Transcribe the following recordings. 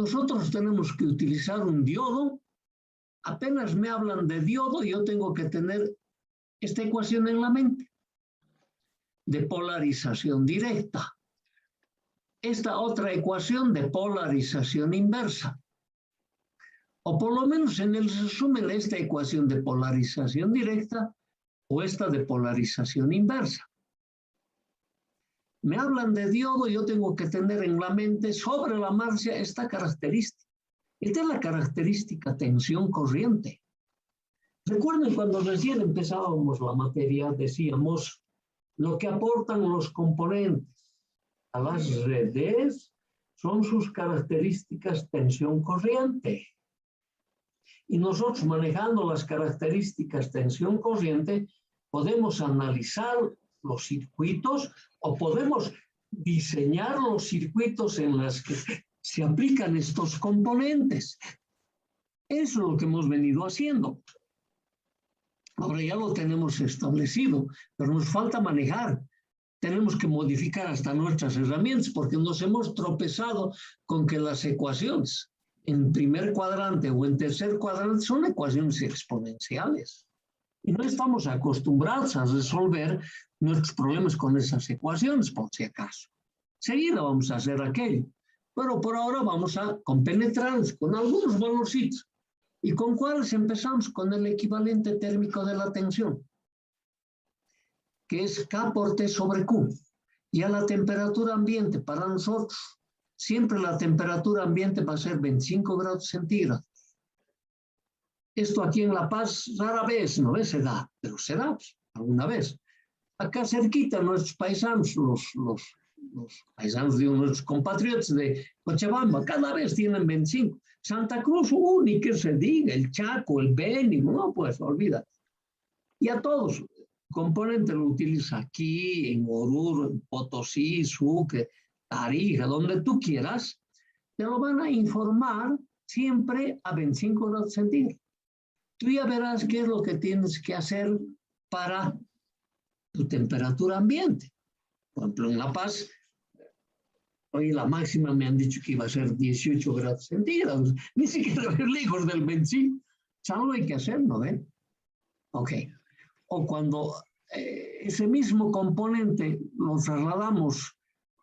nosotros tenemos que utilizar un diodo. Apenas me hablan de diodo, yo tengo que tener esta ecuación en la mente, de polarización directa. Esta otra ecuación de polarización inversa. O por lo menos en el resumen, esta ecuación de polarización directa o esta de polarización inversa. Me hablan de diodo, yo tengo que tener en la mente sobre la marcha esta característica. Esta es la característica tensión-corriente. Recuerden cuando recién empezábamos la materia, decíamos lo que aportan los componentes a las redes son sus características tensión-corriente. Y nosotros manejando las características tensión-corriente podemos analizar los circuitos o podemos diseñar los circuitos en los que se aplican estos componentes. Eso es lo que hemos venido haciendo. Ahora ya lo tenemos establecido, pero nos falta manejar. Tenemos que modificar hasta nuestras herramientas porque nos hemos tropezado con que las ecuaciones en primer cuadrante o en tercer cuadrante son ecuaciones exponenciales. Y no estamos acostumbrados a resolver nuestros problemas con esas ecuaciones, por si acaso. Seguida vamos a hacer aquello. Pero por ahora vamos a compenetrarnos con algunos valorcitos. ¿Y con cuáles empezamos? Con el equivalente térmico de la tensión, que es K por T sobre Q. Y a la temperatura ambiente, para nosotros, siempre la temperatura ambiente va a ser 25 grados centígrados. Esto aquí en La Paz rara vez, no se da, pero se da alguna vez. Acá cerquita nuestros paisanos, los paisanos de nuestros compatriotas de Cochabamba, cada vez tienen 25. Santa Cruz, ni que se diga, el Chaco, el Beni, no, pues olvídate. Y a todos, componente lo utiliza aquí, en Oruro, en Potosí, Sucre, Tarija, donde tú quieras, te lo van a informar siempre a 25 grados centígrados. Tú ya verás qué es lo que tienes que hacer para tu temperatura ambiente. Por ejemplo, en La Paz, hoy la máxima me han dicho que iba a ser 18 grados centígrados. Ni siquiera lejos del 25. Algo hay que hacer, ¿no ven? Ok. O cuando ese mismo componente lo trasladamos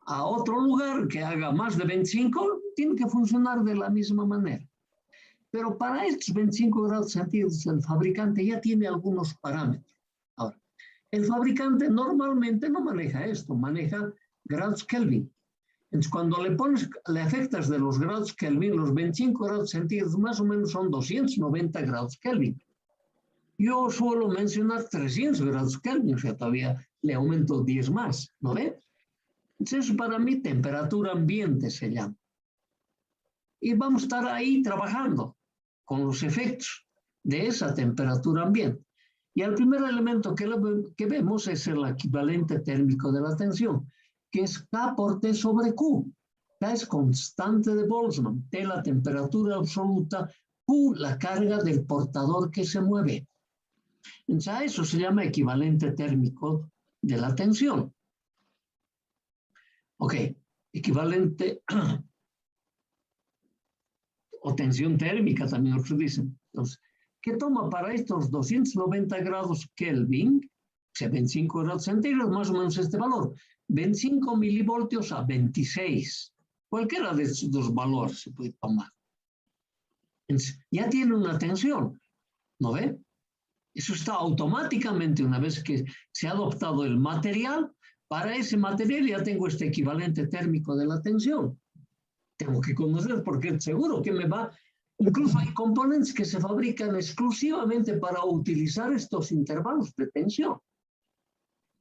a otro lugar que haga más de 25, tiene que funcionar de la misma manera. Pero para estos 25 grados centígrados el fabricante ya tiene algunos parámetros. Ahora, el fabricante normalmente no maneja esto, maneja grados Kelvin. Entonces, cuando le afectas de los grados Kelvin, los 25 grados centígrados más o menos son 290 grados Kelvin. Yo suelo mencionar 300 grados Kelvin, o sea, todavía le aumento 10 más, ¿no ve? Entonces, eso para mí temperatura ambiente se llama. Y vamos a estar ahí trabajando con los efectos de esa temperatura ambiente. Y el primer elemento que vemos es el equivalente térmico de la tensión, que es K por T sobre Q. K es constante de Boltzmann, T la temperatura absoluta, Q la carga del portador que se mueve. Entonces a eso se llama equivalente térmico de la tensión. Ok, equivalente o tensión térmica también otros dicen. Entonces, ¿qué toma para estos 290 grados Kelvin? O sea, 25 grados centígrados, más o menos este valor. 25 milivoltios a 26. Cualquiera de estos dos valores se puede tomar. Entonces, ya tiene una tensión, ¿no ve? Eso está automáticamente, una vez que se ha adoptado el material, para ese material ya tengo este equivalente térmico de la tensión. Tengo que conocer porque seguro que me va. Incluso hay componentes que se fabrican exclusivamente para utilizar estos intervalos de tensión.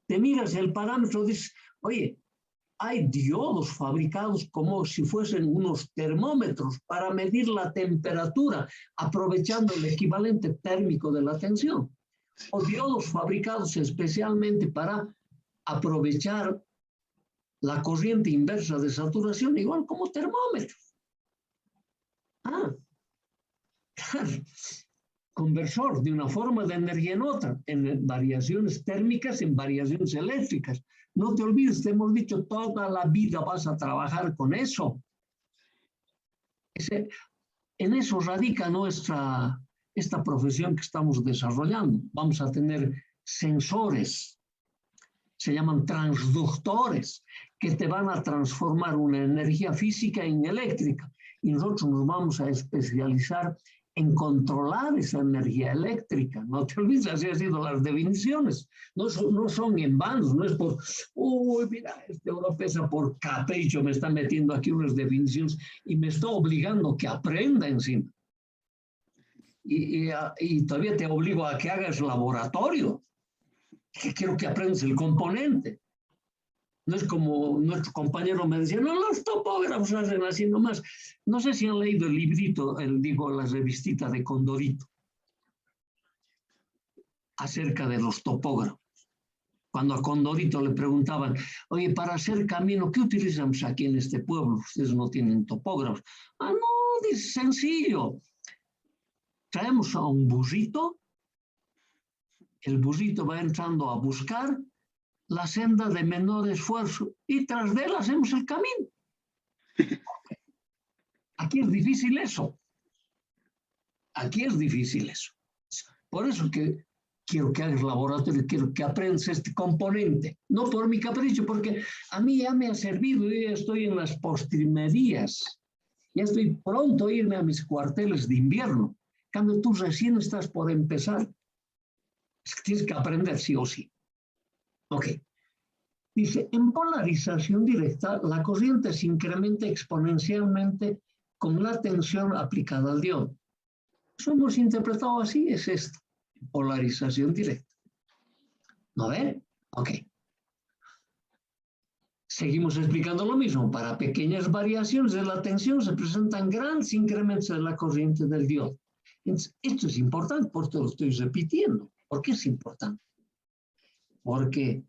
Te miras el parámetro y dices, oye, hay diodos fabricados como si fuesen unos termómetros para medir la temperatura, aprovechando el equivalente térmico de la tensión. O diodos fabricados especialmente para aprovechar la corriente inversa de saturación, igual como termómetros. Claro. Conversor de una forma de energía en otra, en variaciones térmicas, en variaciones eléctricas. No te olvides, te hemos dicho, toda la vida vas a trabajar con eso. En eso radica esta profesión que estamos desarrollando. Vamos a tener sensores, se llaman transductores, que te van a transformar una energía física en eléctrica. Y nosotros nos vamos a especializar en controlar esa energía eléctrica. No te olvides, así han sido las definiciones. No son en vano, no es por, uy, mira, este euro pesa por capricho, me está metiendo aquí unas definiciones y me está obligando a que aprenda encima. Y todavía te obligo a que hagas laboratorio, que quiero que aprendas el componente. No es como nuestro compañero me decía, no, los topógrafos hacen así nomás. No sé si han leído el librito, la revistita de Condorito, acerca de los topógrafos. Cuando a Condorito le preguntaban, oye, para hacer camino, ¿qué utilizamos aquí en este pueblo? Ustedes no tienen topógrafos. Ah, no, dice, sencillo. Traemos a un burrito, el burrito va entrando a buscar la senda de menor esfuerzo y tras de él hacemos el camino. Aquí es difícil eso. Aquí es difícil eso. Por eso que quiero que hagas laboratorio, quiero que aprendas este componente. No por mi capricho, porque a mí ya me ha servido. Yo ya estoy en las postrimerías. Ya estoy pronto a irme a mis cuarteles de invierno. Cuando tú recién estás por empezar, es que tienes que aprender sí o sí. Ok. Dice, en polarización directa, la corriente se incrementa exponencialmente con la tensión aplicada al diodo. Eso hemos interpretado así, es esto, polarización directa. ¿No ven? Ok. Seguimos explicando lo mismo. Para pequeñas variaciones de la tensión se presentan grandes incrementos de la corriente del diodo. Entonces, esto es importante, por eso lo estoy repitiendo. ¿Por qué es importante? Porque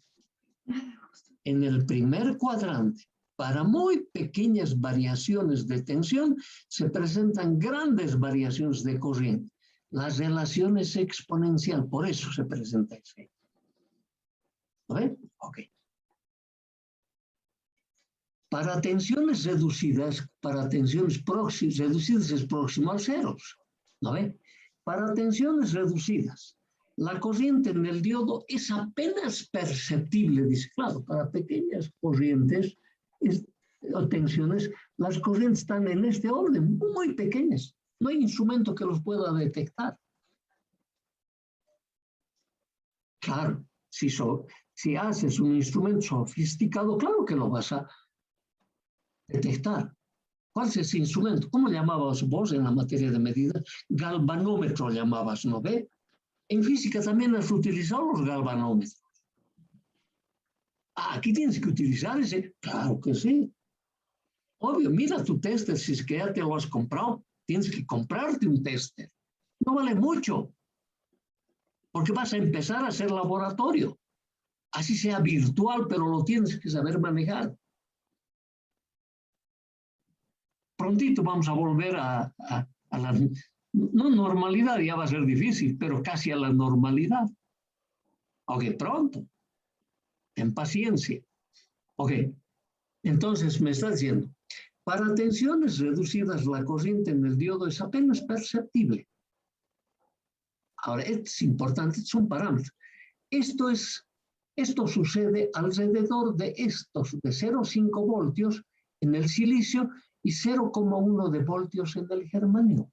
en el primer cuadrante, para muy pequeñas variaciones de tensión, se presentan grandes variaciones de corriente. La relación es exponencial, por eso se presenta ese. ¿Lo ven? Ok. Para tensiones reducidas, reducidas es próximo al cero. ¿No ven? Para tensiones reducidas, la corriente en el diodo es apenas perceptible, dice, claro, para pequeñas corrientes o tensiones, las corrientes están en este orden, muy pequeñas. No hay instrumento que los pueda detectar. Claro, si haces un instrumento sofisticado, claro que lo vas a detectar. ¿Cuál es ese instrumento? ¿Cómo llamabas vos en la materia de medida? Galvanómetro llamabas, ¿no ve? En física también has utilizado los galvanómetros. Ah, aquí tienes que utilizar ese. Claro que sí. Obvio, mira tu tester, si es que ya te lo has comprado, tienes que comprarte un tester. No vale mucho, porque vas a empezar a hacer laboratorio. Así sea virtual, pero lo tienes que saber manejar. Prontito vamos a volver a la no normalidad, ya va a ser difícil, pero casi a la normalidad. Ok, pronto. En paciencia. Ok, entonces me está diciendo, para tensiones reducidas la corriente en el diodo es apenas perceptible. Ahora, esto es importante, es un parámetro. Esto sucede alrededor de estos, de 0,5 voltios en el silicio y 0,1 de voltios en el germanio.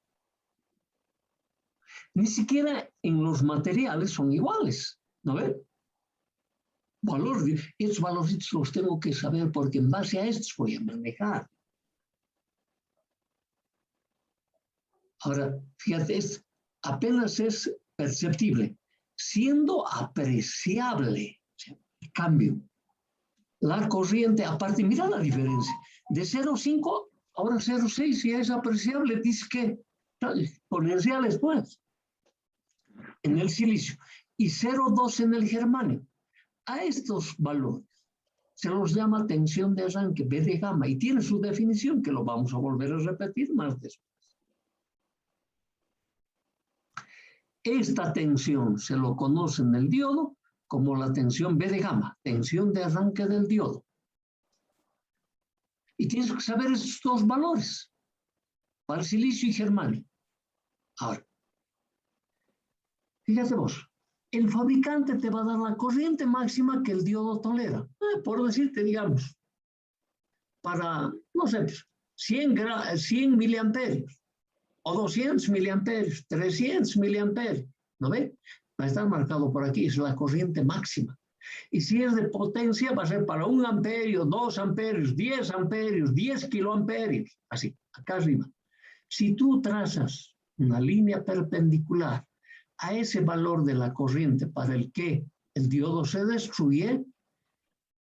Ni siquiera en los materiales son iguales, ¿no ven? Estos valores los tengo que saber porque en base a estos voy a manejar. Ahora, fíjate, apenas es perceptible, siendo apreciable el cambio. La corriente, aparte, mira la diferencia, de 0,5 ahora 0,6, si es apreciable, dice que exponenciales pues, en el silicio, y 0,2 en el germanio. A estos valores se los llama tensión de arranque, B de gamma, y tiene su definición que lo vamos a volver a repetir más después. Esta tensión se lo conoce en el diodo como la tensión B de gamma, tensión de arranque del diodo. Y tienes que saber estos dos valores. para silicio y germanio. Ahora, fíjate vos, el fabricante te va a dar la corriente máxima que el diodo tolera. Por decirte, digamos, para, no sé, 100 miliamperios, o 200 miliamperios, 300 miliamperios, ¿no ve? Va a estar marcado por aquí, es la corriente máxima. Y si es de potencia, va a ser para 1 amperio, 2 amperios, 10 amperios, 10 kiloamperios, así, acá arriba. Si tú trazas una línea perpendicular a ese valor de la corriente para el que el diodo se destruye,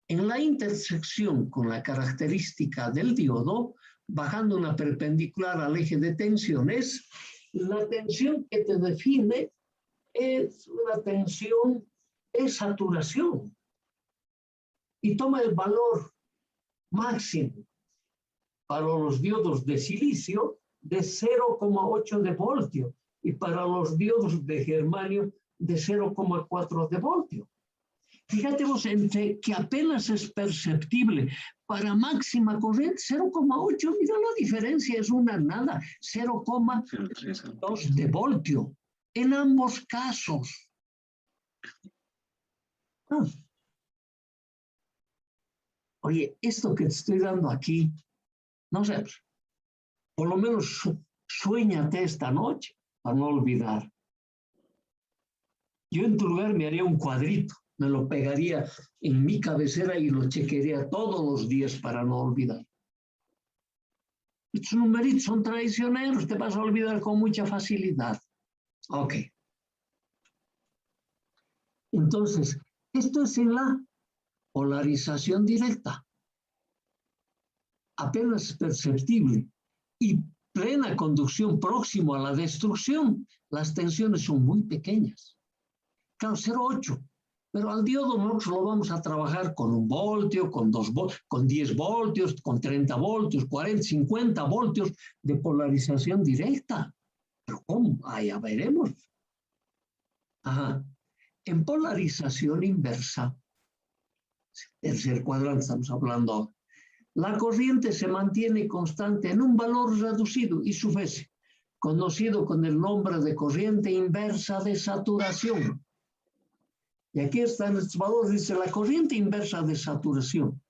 en la intersección con la característica del diodo, bajando una perpendicular al eje de tensiones, la tensión que te define es una tensión de saturación. Y toma el valor máximo para los diodos de silicio de 0,8 de voltio y para los diodos de germanio de 0,4 de voltio. Fíjate vos, entre que apenas es perceptible para máxima corriente 0,8, mira la diferencia, es una nada, 0,2 de voltio en ambos casos. Ah. Oye, esto que te estoy dando aquí, no sé, por lo menos suéñate esta noche para no olvidar. Yo en tu lugar me haría un cuadrito, me lo pegaría en mi cabecera y lo chequearía todos los días para no olvidar. Estos numeritos son traicioneros, te vas a olvidar con mucha facilidad. Ok. Entonces, esto es en la polarización directa. Apenas perceptible y plena conducción próximo a la destrucción, las tensiones son muy pequeñas. Claro, 0,8. Pero al diodo nosotros lo vamos a trabajar con 1 voltio, con 2 voltios, con 10 voltios, con 30 voltios, 40, 50 voltios de polarización directa. ¿Pero cómo? Ya veremos. Ajá. En polarización inversa, tercer cuadrante estamos hablando ahora, la corriente se mantiene constante en un valor reducido y su vez conocido con el nombre de corriente inversa de saturación. Y aquí están estos valores, dice la corriente inversa de saturación.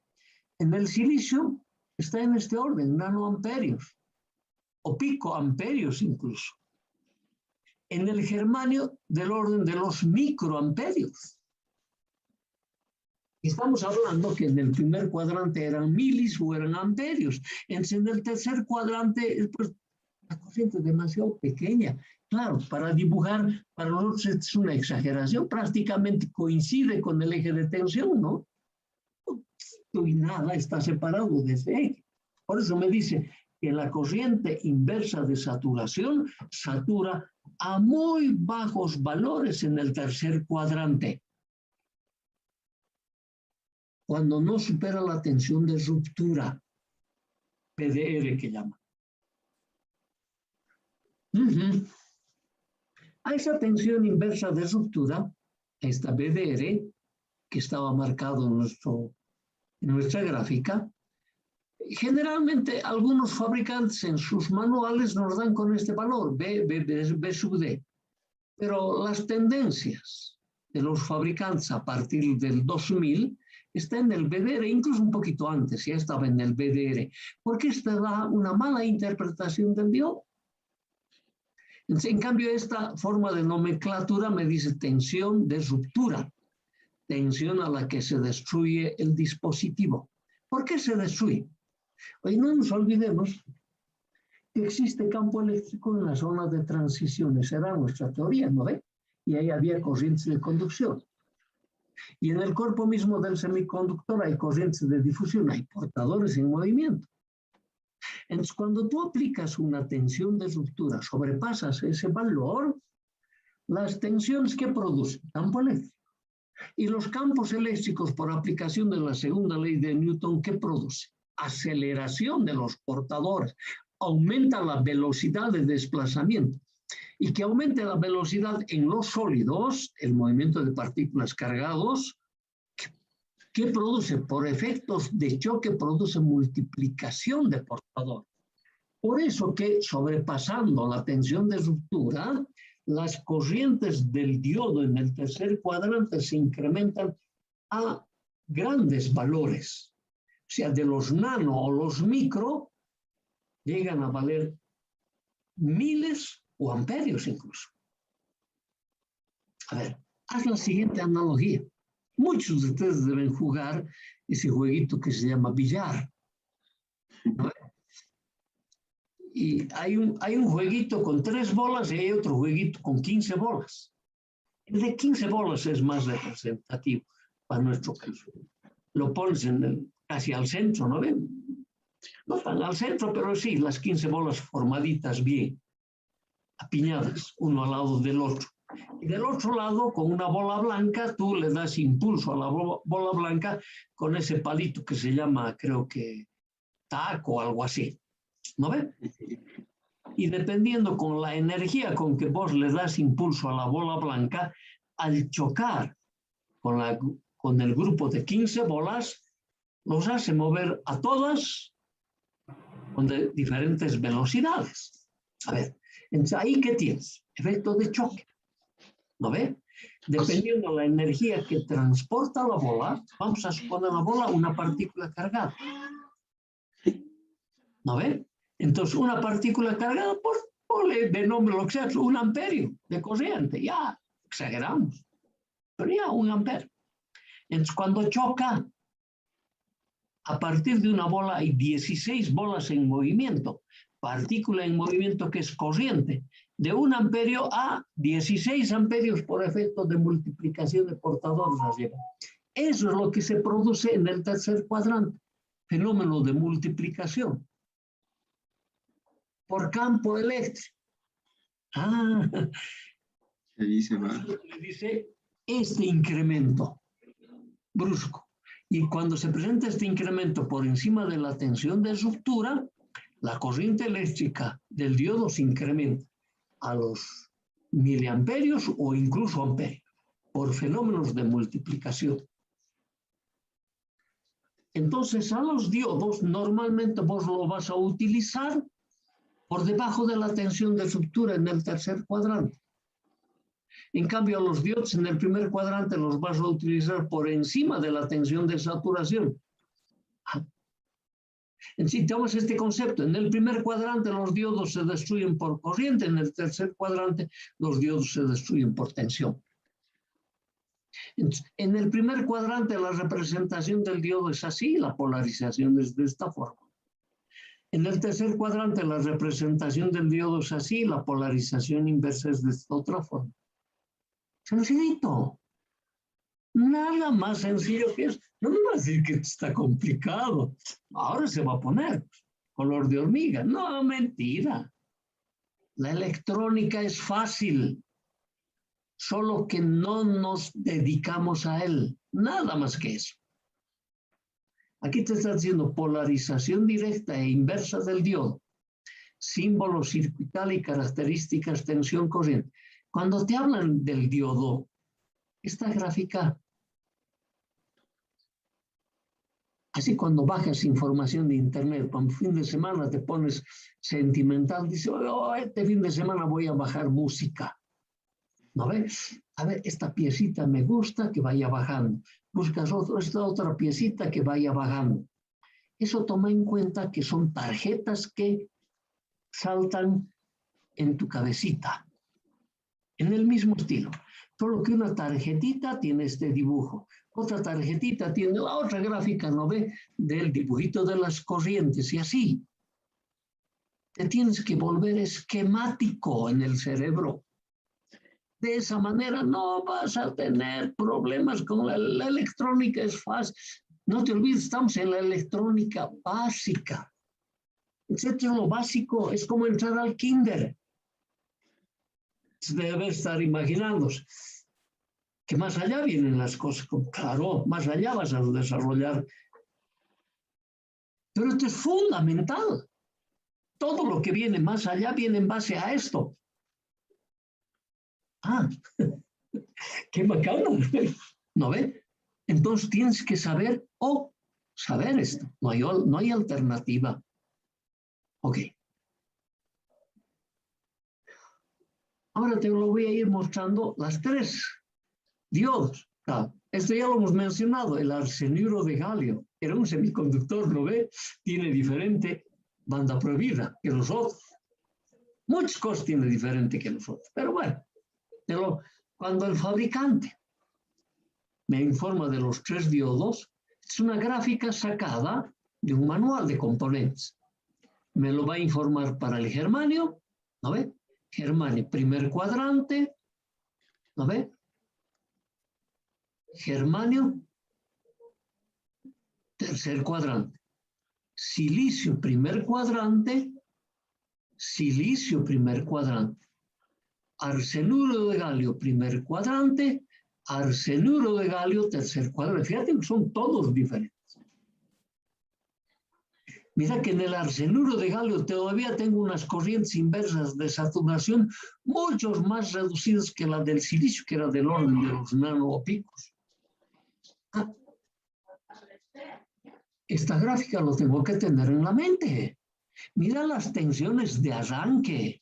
En el silicio está en este orden, nanoamperios o picoamperios incluso. En el germanio del orden de los microamperios. Estamos hablando que en el primer cuadrante eran milis o eran amperios. En el tercer cuadrante, pues, la corriente es demasiado pequeña. Claro, para dibujar, para nosotros es una exageración, prácticamente coincide con el eje de tensión, ¿no? Y nada está separado de ese eje. Por eso me dice que la corriente inversa de saturación satura a muy bajos valores en el tercer cuadrante, cuando no supera la tensión de ruptura, PDR que llama. A esa tensión inversa de ruptura, esta BDR, que estaba marcado en nuestra gráfica, generalmente algunos fabricantes en sus manuales nos dan con este valor, B sub D. Pero las tendencias de los fabricantes a partir del 2000 está en el BDR, incluso un poquito antes, ya estaba en el BDR, porque esto da una mala interpretación del diodo. En cambio, esta forma de nomenclatura me dice tensión de ruptura, tensión a la que se destruye el dispositivo. ¿Por qué se destruye? Hoy no nos olvidemos que existe campo eléctrico en la zona de transiciones, era nuestra teoría, ¿no ve? Y ahí había corrientes de conducción. Y en el cuerpo mismo del semiconductor hay corrientes de difusión, hay portadores en movimiento. Entonces, cuando tú aplicas una tensión de ruptura, sobrepasas ese valor, las tensiones que producen campo eléctrico y los campos eléctricos por aplicación de la segunda ley de Newton, ¿qué produce? Aceleración de los portadores, aumenta la velocidad de desplazamiento. Y que aumente la velocidad en los sólidos, el movimiento de partículas cargados, ¿qué produce? Por efectos de choque produce multiplicación de portadores. Por eso que sobrepasando la tensión de ruptura, las corrientes del diodo en el tercer cuadrante se incrementan a grandes valores. O sea, de los nano o los micro, llegan a valer miles o amperios incluso. A ver, haz la siguiente analogía. Muchos de ustedes deben jugar ese jueguito que se llama billar, ¿no? Y hay un jueguito con 3 bolas y hay otro jueguito con 15 bolas. El de 15 bolas es más representativo para nuestro caso. Lo pones casi al centro, ¿no ven? No tan al centro, pero sí, las 15 bolas formaditas bien, apiñadas, uno al lado del otro. Y del otro lado, con una bola blanca, tú le das impulso a la bola blanca con ese palito que se llama, creo que, taco o algo así. ¿No ven? Y dependiendo con la energía con que vos le das impulso a la bola blanca, al chocar con el grupo de 15 bolas, los hace mover a todas con diferentes velocidades. A ver, entonces ahí ¿qué tienes? Efecto de choque. ¿No ve? Dependiendo de la energía que transporta la bola, vamos a suponer la bola una partícula cargada. ¿No ve? Entonces, una partícula cargada, ponle de nombre lo que sea, 1 amperio de corriente, ya, exageramos, pero ya 1 amperio. Entonces, cuando choca, a partir de una bola hay 16 bolas en movimiento, partícula en movimiento que es corriente, de 1 amperio a 16 amperios por efecto de multiplicación de portadores. Eso es lo que se produce en el tercer cuadrante, fenómeno de multiplicación por campo eléctrico. Se dice, va. Le dice este incremento brusco. Y cuando se presenta este incremento por encima de la tensión de ruptura, la corriente eléctrica del diodo se incrementa a los miliamperios o incluso amperios por fenómenos de multiplicación. Entonces, a los diodos normalmente vos lo vas a utilizar por debajo de la tensión de ruptura en el tercer cuadrante. En cambio, los diodos en el primer cuadrante los vas a utilizar por encima de la tensión de saturación. Necesitamos este concepto. En el primer cuadrante los diodos se destruyen por corriente, en el tercer cuadrante los diodos se destruyen por tensión. Entonces, en el primer cuadrante la representación del diodo es así, la polarización es de esta forma. En el tercer cuadrante la representación del diodo es así, la polarización inversa es de esta otra forma. Sencillito. Nada más sencillo que eso. No me vas a decir que está complicado. Ahora se va a poner color de hormiga. No, mentira. La electrónica es fácil. Solo que no nos dedicamos a él. Nada más que eso. Aquí te está diciendo polarización directa e inversa del diodo. Símbolo circuital y características tensión corriente. Cuando te hablan del diodo, esta gráfica, así cuando bajas información de internet, para un fin de semana te pones sentimental, dices, oh, este fin de semana voy a bajar música. ¿No ves? A ver, esta piecita me gusta, que vaya bajando. Buscas esta otra piecita que vaya bajando. Eso toma en cuenta que son tarjetas que saltan en tu cabecita, en el mismo estilo. Solo que una tarjetita tiene este dibujo, otra tarjetita tiene la otra gráfica, ¿no ve? Del dibujito de las corrientes y así. Te tienes que volver esquemático en el cerebro. De esa manera no vas a tener problemas con la electrónica, es fácil. No te olvides, estamos en la electrónica básica. Etcétera, lo básico es como entrar al kinder. Debe estar imaginándose que más allá vienen las cosas. Claro, más allá vas a desarrollar. Pero esto es fundamental. Todo lo que viene más allá viene en base a esto. Qué bacano, ¿no ve? Entonces tienes que saber saber esto. No hay alternativa. Ok. Ahora te lo voy a ir mostrando las tres diodos. Claro, esto ya lo hemos mencionado, el arsenuro de galio. Era un semiconductor, ¿no ve? Tiene diferente banda prohibida que los otros. Muchas cosas tiene diferente que nosotros. Pero bueno, cuando el fabricante me informa de los tres diodos, es una gráfica sacada de un manual de componentes. Me lo va a informar para el germanio, ¿no ve? Germanio, primer cuadrante, ¿no ve? Germanio, tercer cuadrante. Silicio, primer cuadrante. Silicio, primer cuadrante. Arsenuro de galio, primer cuadrante. Arsenuro de galio, tercer cuadrante. Fíjate que son todos diferentes. Mira que en el arsenuro de galio todavía tengo unas corrientes inversas de saturación mucho más reducidas que la del silicio, que era del orden de los nanopicos. Esta gráfica lo tengo que tener en la mente. Mira las tensiones de arranque.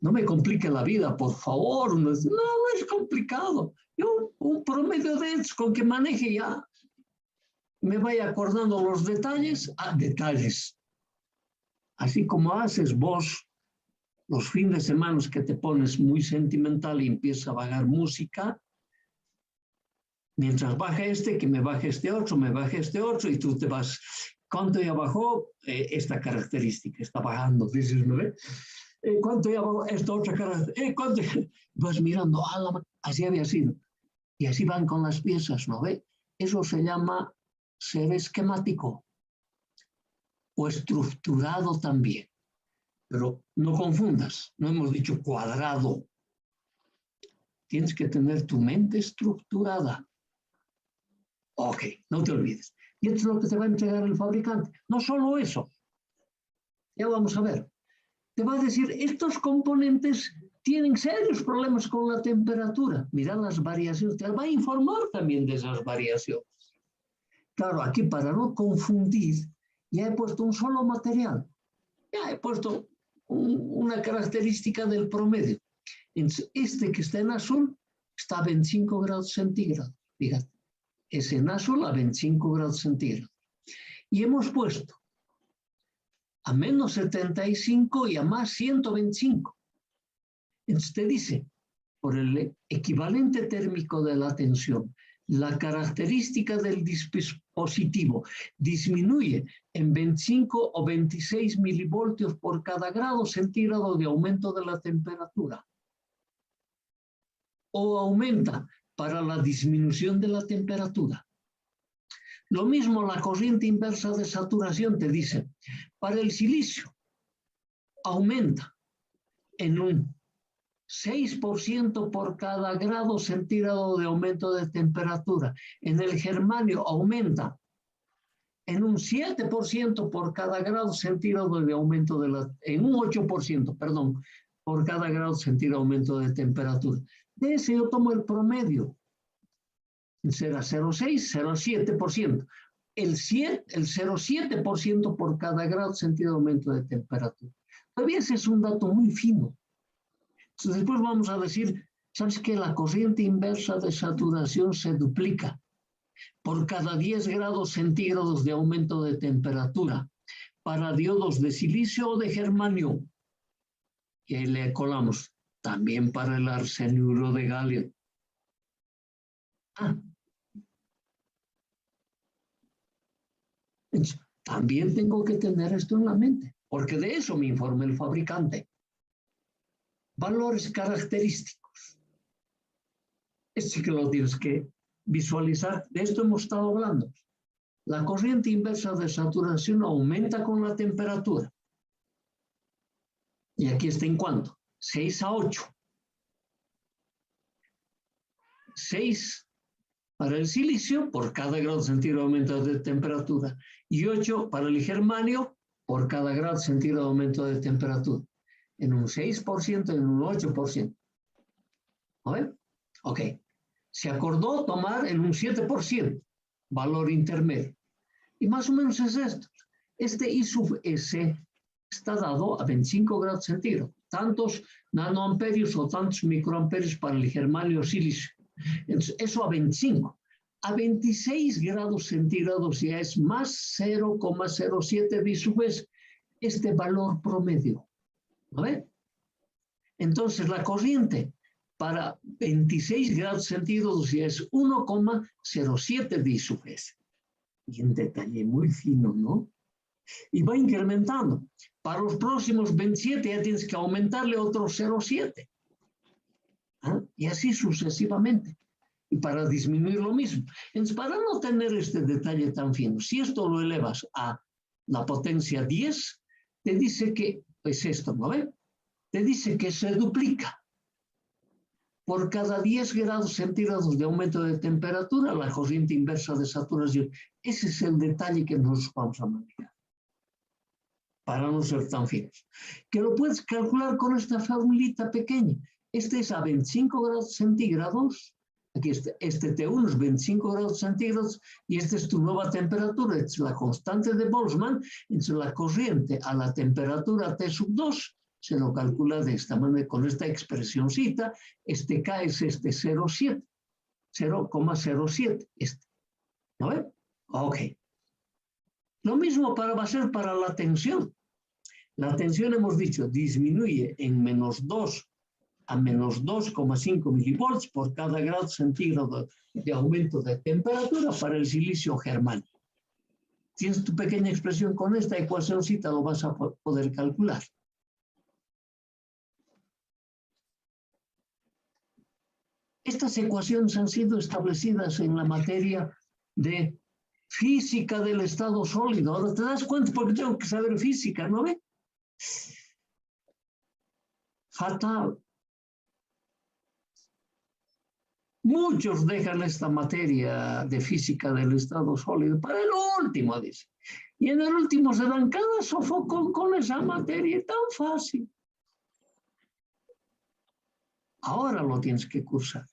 No me complique la vida, por favor. No es complicado. Yo un promedio de estos con que maneje ya me vaya acordando los detalles. Detalles. Así como haces vos los fines de semana que te pones muy sentimental y empiezas a vagar música, mientras baja que me baje este otro, y tú te vas, ¿cuánto ya bajó? Esta característica está bajando, dices, ¿no ve? ¿Cuánto ya bajó esta otra característica? ¿Cuánto? Vas mirando, así había sido. Y así van con las piezas, ¿no ve? Eso se llama ser esquemático o estructurado también. Pero no confundas, no hemos dicho cuadrado. Tienes que tener tu mente estructurada. Ok, no te olvides. Y esto es lo que te va a entregar el fabricante. No solo eso. Ya vamos a ver. Te va a decir, estos componentes tienen serios problemas con la temperatura. Mira las variaciones. Te va a informar también de esas variaciones. Claro, aquí para no confundir, ya he puesto un solo material. Ya he puesto una característica del promedio. Este que está en azul está a 25 grados centígrados. Fíjate. Es en azul a 25 grados centígrados. Y hemos puesto a menos 75 y a más 125. Entonces te dice, por el equivalente térmico de la tensión, la característica del dispositivo disminuye en 25 o 26 milivoltios por cada grado centígrado de aumento de la temperatura. O aumenta para la disminución de la temperatura. Lo mismo la corriente inversa de saturación te dice, para el silicio aumenta en un 6% por cada grado centígrado de aumento de temperatura. En el germanio aumenta en un 7% por cada grado centígrado de aumento en un 8%, perdón, por cada grado centígrado de aumento de temperatura. De ese yo tomo el promedio. Será 0,6, 0,7%. El 0,7% por cada grado centígrado de aumento de temperatura. Todavía ese es un dato muy fino. Entonces después vamos a decir, ¿sabes qué? La corriente inversa de saturación se duplica por cada 10 grados centígrados de aumento de temperatura para diodos de silicio o de germanio. Y ahí le colamos también para el arsenuro de galio. Entonces, también tengo que tener esto en la mente, porque de eso me informa el fabricante. Valores característicos. Esto sí que lo tienes que visualizar. De esto hemos estado hablando. La corriente inversa de saturación aumenta con la temperatura. Y aquí está en cuánto? 6 a 8. 6 para el silicio por cada grado centígrado de aumento de temperatura y 8 para el germanio por cada grado centígrado de aumento de temperatura. En un 6% y en un 8%. ¿A ver? Ok. Se acordó tomar en un 7%, valor intermedio. Y más o menos es esto. Este I sub S está dado a 25 grados centígrados, tantos nanoamperios o tantos microamperios para el germanio silicio. Entonces, eso a 25. A 26 grados centígrados ya es más 0,07 veces este valor promedio. ¿No ve? Entonces, la corriente para 26 grados centígrados ya es 1,07 veces. Y un detalle muy fino, ¿no? Y va incrementando. Para los próximos 27 ya tienes que aumentarle otro 0,7. ¿Ah? Y así sucesivamente. Y para disminuir lo mismo. Entonces, para no tener este detalle tan fino, si esto lo elevas a la potencia 10, te dice que, pues esto, ¿no ve? Te dice que se duplica. Por cada 10 grados centígrados de aumento de temperatura, la corriente inversa de saturación. Ese es el detalle que nosotros vamos a manejar. Para no ser tan finos. Que lo puedes calcular con esta formulita pequeña. Este es a 25 grados centígrados. Aquí este T1 es 25 grados centígrados y esta es tu nueva temperatura. Es la constante de Boltzmann. Entre la corriente a la temperatura T2 se lo calcula de esta manera, con esta expresioncita. Este K es este 0,7. 0,07. Este. ¿No ven? Ok. Lo mismo va a ser para la tensión. La tensión, hemos dicho, disminuye en menos 2 a menos 2,5 milivolts por cada grado centígrado de aumento de temperatura para el silicio germánico. Tienes tu pequeña expresión con esta ecuacióncita, lo vas a poder calcular. Estas ecuaciones han sido establecidas en la materia de física del estado sólido. Ahora te das cuenta porque tengo que saber física, ¿no ve? Fatal. Muchos dejan esta materia de física del estado sólido para el último, dice. Y en el último se dan cada sofocón con esa materia tan fácil. Ahora lo tienes que cursar.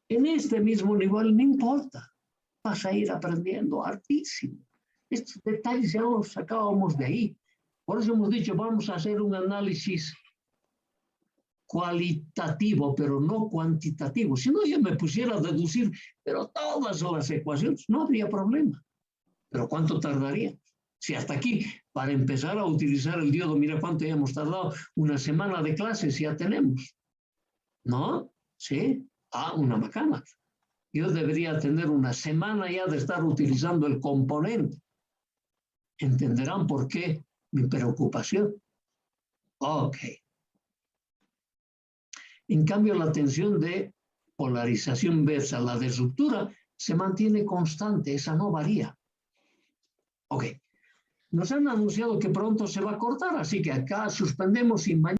En este mismo nivel no importa. Vas a ir aprendiendo hartísimo. Estos detalles ya los sacábamos de ahí. Por eso hemos dicho, vamos a hacer un análisis cualitativo, pero no cuantitativo. Si no, yo me pusiera a deducir, pero todas las ecuaciones, no habría problema. Pero ¿cuánto tardaría? Si hasta aquí, para empezar a utilizar el diodo, mira cuánto ya hemos tardado, una semana de clases ya tenemos. ¿No? ¿Sí? Ah, una macana. Yo debería tener una semana ya de estar utilizando el componente. Entenderán por qué mi preocupación. Ok. En cambio, la tensión de polarización inversa, la de ruptura, se mantiene constante, esa no varía. Ok. Nos han anunciado que pronto se va a cortar, así que acá suspendemos y mañana.